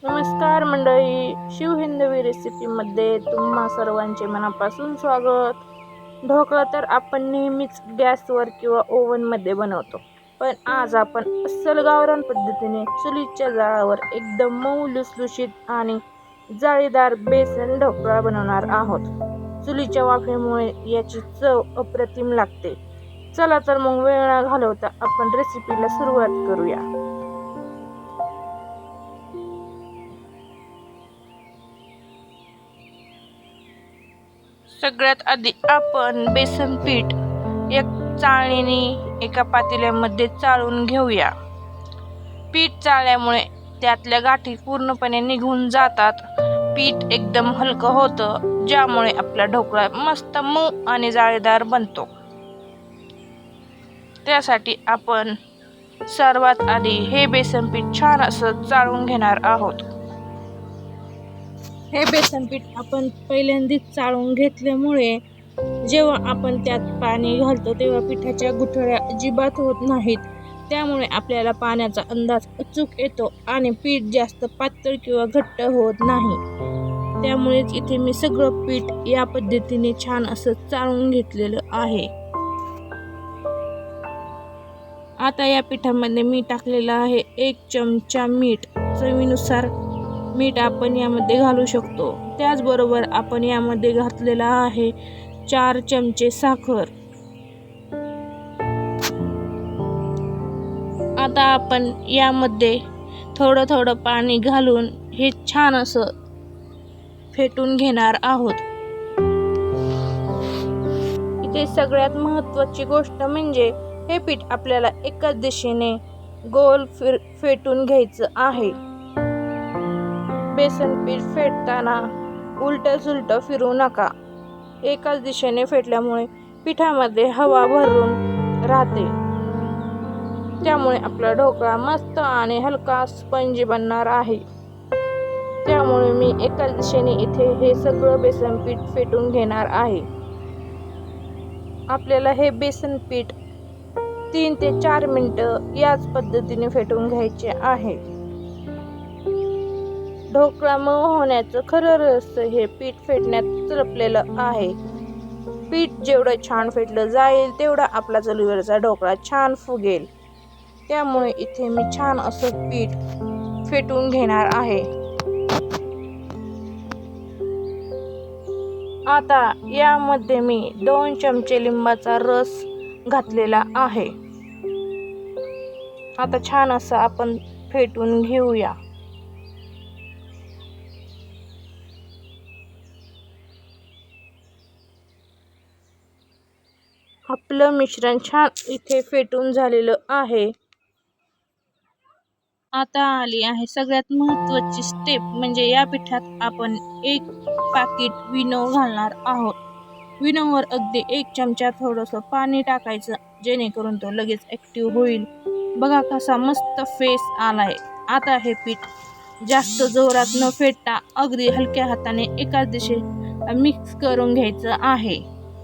नमस्कार मंडळी, शिवहिंदवी रेसिपीमध्ये तुम्हा सर्वांचे मनापासून स्वागत. ढोकळा तर आपण नेहमीच गॅसवर किंवा ओव्हनमध्ये बनवतो, पण आज आपण अस्सल गावरान पद्धतीने चुलीच्या जाळावर एकदम मऊ लुसलुशीत आणि जाळीदार बेसन ढोकळा बनवणार आहोत. चुलीच्या वाफेमुळे याची चव अप्रतिम लागते. चला तर मग वेळ न घालवता आपण रेसिपीला सुरुवात करूया. सगळ्यात आधी आपण बेसन पीठ एक चाळणीने एका पातेल्यामध्ये चाळून घेऊया. पीठ चाळल्यामुळे त्यातल्या गाठी पूर्णपणे निघून जातात. पीठ एकदम हलकं होतं, ज्यामुळे आपला ढोकळा मस्त मऊ आणि जाळीदार बनतो. त्यासाठी आपण सर्वात आधी हे बेसन पीठ छान असं चाळून घेणार आहोत. हे बेसन पीठ आपण पहिल्यांदाच चाळून घेतल्यामुळे जेव्हा आपण त्यात पाणी घालतो तेव्हा पिठाच्या गुठळ्या अजिबात होत नाहीत. त्यामुळे आपल्याला पाण्याचा अंदाज अचूक येतो आणि पीठ जास्त पातळ किंवा घट्ट होत नाही. त्यामुळेच इथे मी सगळं पीठ या पद्धतीने छान असं चाळून घेतलेलं आहे. आता या पिठामध्ये मी टाकलेलं आहे 1 चमचा मीठ. चवीनुसार मीठ आपण यामध्ये घालू शकतो. त्याचबरोबर आपण यामध्ये घातलेला आहे 4 चमचे साखर. आता आपण यामध्ये थोडं थोडं पाणी घालून हे छान असं फेटून घेणार आहोत. इथे सगळ्यात महत्त्वाची गोष्ट म्हणजे हे पीठ आपल्याला एकाच दिशेने गोल फेटून घ्यायचं आहे. बेसन पीठ फेटताना उलटं सुलटं फिरवू नका. एकाच दिशेने फेटल्यामुळे पिठामध्ये हवा भरून राहते. त्यामुळे आपला ढोकळा मस्त आणि हलका स्पंजी बनणार आहे. त्यामुळे मी एकाच दिशेने इथे हे सगळं बेसन पीठ फेटून घेणार आहे. आपल्याला हे बेसन पीठ 3 ते 4 मिनिटं याच पद्धतीने फेटून घ्यायचे आहे. ढोकळा मऊ होण्याचं खरं रहस्य हे पीठ फेटण्यात लपलेलं आहे. पीठ जेवढं छान फेटलं जाईल तेवढा आपला चुलीवरचा ढोकळा छान फुगेल. त्यामुळे इथे मी छान असं पीठ फेटून घेणार आहे. आता यामध्ये मी 2 चमचे लिंबाचा रस घातलेला आहे. आता छान असं आपण फेटून घेऊया. आपलं मिश्रण छान इथे फेटून झालेलं आहे. आता आली आहे सगळ्यात महत्त्वाची स्टेप, म्हणजे या पिठात आपण 1 पाकीट विनो घालणार आहोत. विनोवर अगदी 1 चमचा थोडंसं पाणी टाकायचं, जेणेकरून तो लगेच ॲक्टिव्ह होईल. बघा कसा मस्त फेस आलाय. आता हे पीठ जास्त जोरात न फेटता अगदी हलक्या हाताने एकाच दिशेने मिक्स करून घ्यायचं आहे.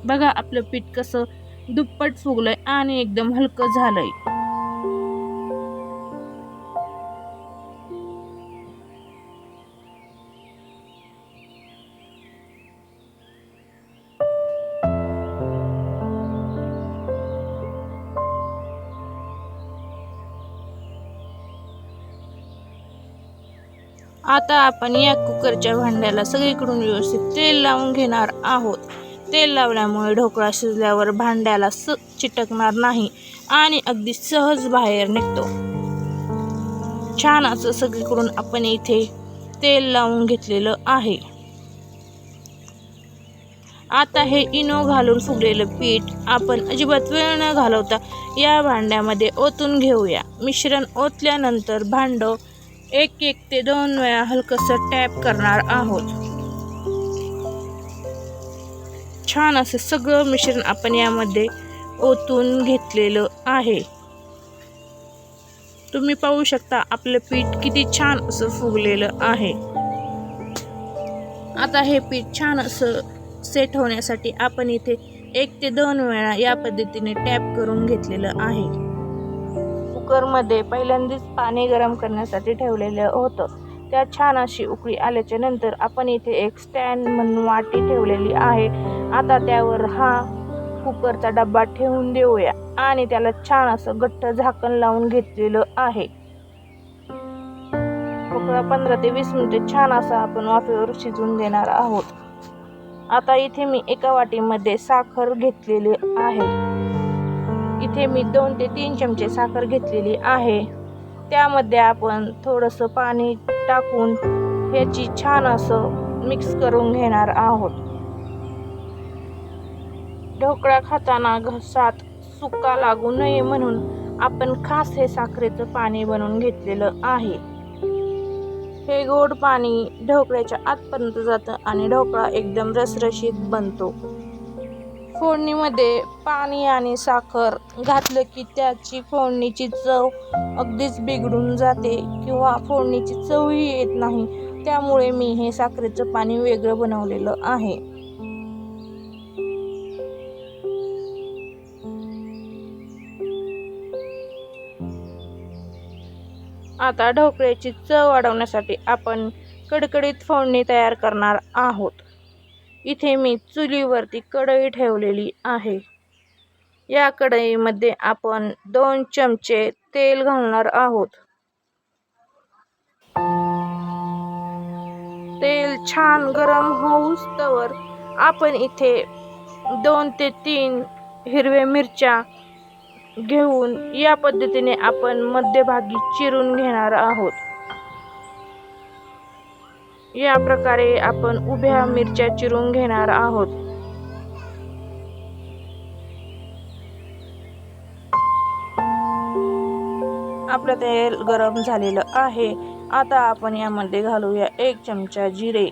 बघा आपलं पीठ कसं दुप्पट फुगलंय आणि एकदम हलकं झालंय. आता आपण या कुकरच्या भांड्याला सगळीकडून व्यवस्थित तेल लावून घेणार आहोत. तेल लावल्यामुळे ढोकळा शिजल्यावर भांड्याला चिटकणार नाही आणि अगदी सहज बाहेर निघतो. छान असं सगळीकडून आपण इथे तेल लावून घेतलेलं आहे. आता हे इनो घालून फुगलेलं पीठ आपण अजिबात वेळ न घालवता या भांड्यामध्ये ओतून घेऊया. मिश्रण ओतल्यानंतर भांडं 1 ते 2 वेळा हलकंसं टॅप करणार आहोत. छान असं सगळं मिश्रण आपण यामध्ये ओतून घेतलेलं आहे. तुम्ही पाहू शकता आपलं पीठ किती छान असं फुगलेलं आहे. आता हे पीठ छान असं सेट होण्यासाठी आपण इथे 1 ते 2 वेळा या पद्धतीने टॅप करून घेतलेलं आहे. कुकरमध्ये पहिल्यांदाच पाणी गरम करण्यासाठी ठेवलेलं होतं. त्या छान अशी उकळी आल्याच्या नंतर आपण इथे एक स्टँड म्हणून वाटी ठेवलेली आहे। आता त्यावर हा कुकरचा डब्बा ठेवून देऊया आणि त्याला छान असं घट्ट झाकण लावून घेतलेलं आहे। 15 ते 20 मिनिटे छान असं आपण वाफेवर शिजवून देणार आहोत। आता इथे मी एका वाटीमध्ये साखर घेतलेली आहे। इथे मी 2 ते 3 चमचे साखर घेतलेली आहे। त्यामध्ये आपण थोडंसं पाणी टाकून ह्याची छान असं मिक्स करून घेणार आहोत। ढोकळा खाताना घशात सुका लागू नये म्हणून आपण खास हे साखरेचं पाणी बनवून घेतलेलं आहे। हे गोड पाणी ढोकळ्याच्या आतपर्यंत जातं आणि ढोकळा एकदम रसरशीत बनतो। फोडणीमध्ये पाणी आणि साखर घातलं की त्याची फोडणीची चव अगदीच बिघडून जाते किंवा फोडणीची चवही येत नाही। त्यामुळे मी हे साखरेचं पाणी वेगळं बनवलेलं आहे। आता ढोकळ्याची चव वाढवण्यासाठी आपण कडकडीत फोडणी तयार करणार आहोत। इथे मी चुलीवरती कढई ठेवलेली आहे। या कढईमध्ये आपण 2 चमचे तेल घालणार आहोत। तेल छान गरम होऊस्तवर आपण इथे 2 ते 3 हिरव्या मिरच्या घेऊन या पद्धतीने आपण मध्यभागी चिरून घेणार आहोत। या प्रकारे आपण उभ्या मिरच्या चिरून घेणार आहोत। आपलं तेल गरम झालेलं आहे। आता आपण यामध्ये घालूया 1 चमचा जिरे।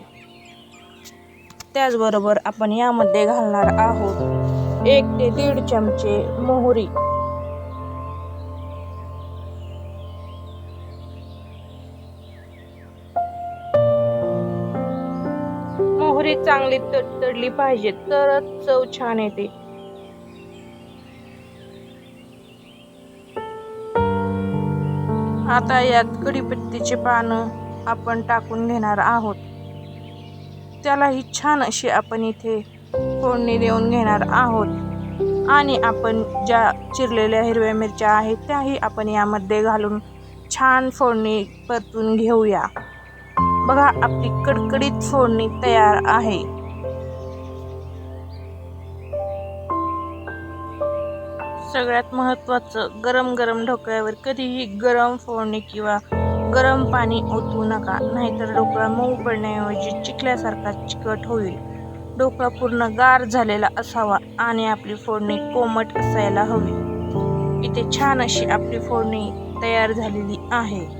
त्याचबरोबर आपण यामध्ये घालणार आहोत 1 ते 1.5 चमचे मोहरी। मोहरी चांगली तडतडली पाहिजे तरच चव छान येते। आता यात कढीपत्त्याची पानं आपण टाकून घेणार आहोत। त्यालाही छान अशी आपण इथे फोडणी देऊन घेणार आहोत आणि आपण ज्या चिरलेल्या हिरव्या मिरच्या आहेत त्याही आपण यामध्ये घालून छान फोडणी परतून घेऊया। बघा आपली कडकडीत फोडणी तयार आहे। सगळ्यात महत्त्वाचं गरम गरम ढोकळ्यावर कधीही गरम फोडणी किंवा गरम पाणी ओतू नका, नाहीतर ढोकळा मऊ पडण्याऐवजी चिकल्यासारखा चिकट होईल। ढोकळा पूर्ण गार झालेला असावा आणि आपली फोडणी कोमट असायला हवी। इथे छान अशी आपली फोडणी तयार झालेली आहे।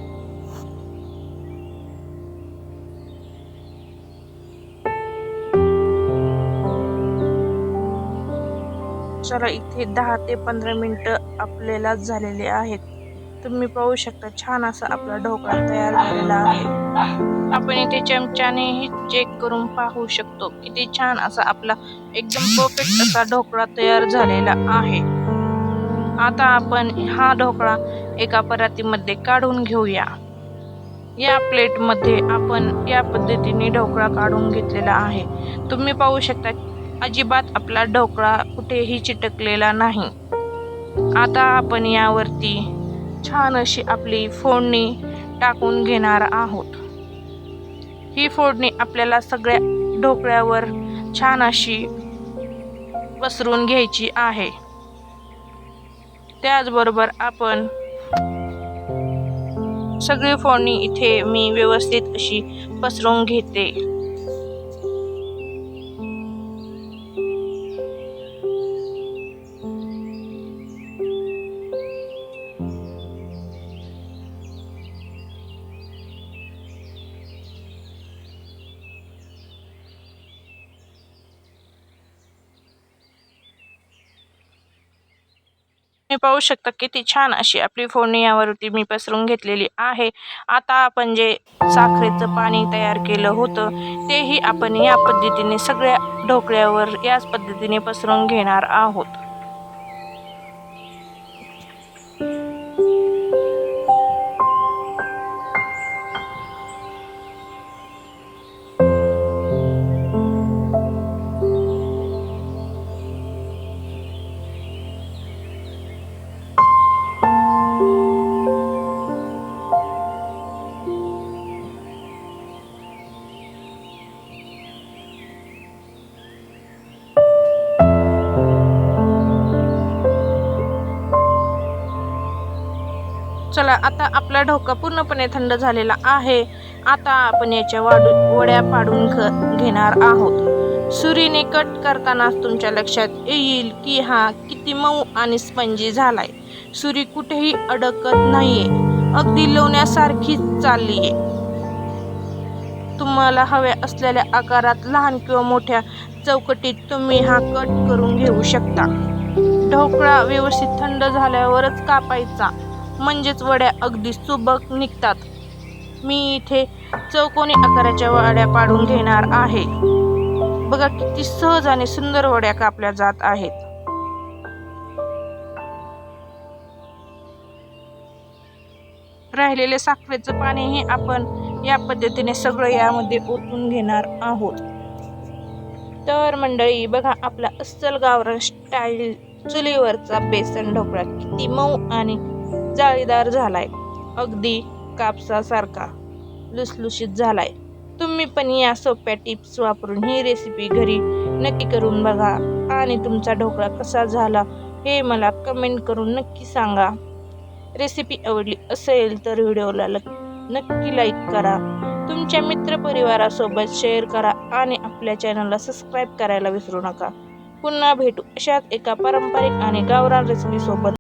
चला इथे 10 ते 15 मिनिटं आपल्याला झालेले आहेत। तुम्ही पाहू शकता छान असा आपला ढोकळा तयार झालेला आहे। आपण इथे चमच्यानेही चेक करून पाहू शकतो किती छान असा आपला एकदम परफेक्ट असा ढोकळा तयार झालेला आहे। आता आपण हा ढोकळा एका परातीमध्ये काढून घेऊया। या प्लेटमध्ये आपण या पद्धतीने ढोकळा काढून घेतलेला आहे। तुम्ही पाहू शकता अजिबात आपला ढोकळा कुठेही चिटकलेला नाही। आता आपण यावरती छान अशी आपली फोडणी टाकून घेणार आहोत। ही फोडणी आपल्याला सगळ्या ढोकळ्यावर छान अशी पसरून घ्यायची आहे। त्याचबरोबर आपण सगळी फोडणी इथे मी व्यवस्थित अशी पसरून घेते। तुम्ही पाहू शकता किती छान अशी आपली फोडणी यावरती मी पसरून घेतलेली आहे। आता आपण जे साखरेचं पाणी तयार केलं होतं तेही आपण या पद्धतीने सगळ्या ढोकळ्यावर याच पद्धतीने पसरून घेणार आहोत। चला, आता आपला ढोकळा पूर्णपणे थंड झालेला आहे. आता आपण याच्या वड्या पाडून घेणार आहोत. सुरीने कट करतानाच तुमच्या लक्षात येईल की हा किती मऊ आणि स्पंजी झालाय. सुरी कुठेही अडकत नाहीये, अगदी लोण्यासारखीच चाललीये. तुम्हाला हव्या असलेल्या आकारात लहान किंवा मोठ्या चौकटीत तुम्ही हा कट करून घेऊ शकता. ढोकळा व्यवस्थित थंड झाल्यावरच कापायचा, म्हणजेच वड्या अगदी सुबक निघतात. मी इथे चौकोनी आकाराच्या वड्या पाडून घेणार आहे. बघा किती सहज आणि सुंदर वड्या कापल्या जात आहेत. राहिलेले साखरेचं पाणीही आपण या पद्धतीने सगळं यामध्ये ओतून घेणार आहोत. तर मंडळी बघा, आपला अस्सल गावरान स्टाईल चुलीवरचा बेसन ढोकळा किती मऊ आणि जाळीदार झालाय. अगदी कापसासारखा लुसलुशीत झालाय. तुम्ही पण या सोप्या टिप्स वापरून ही रेसिपी घरी नक्की करून बघा आणि तुमचा ढोकळा कसा झाला हे मला कमेंट करून नक्की सांगा. रेसिपी आवडली असेल तर व्हिडिओला नक्की लाईक करा, तुमच्या मित्रपरिवारासोबत शेअर करा आणि आपल्या चॅनलला सबस्क्राईब करायला विसरू नका. पुन्हा भेटू अशाच एका पारंपरिक आणि गावरान रेसिपी सोबत.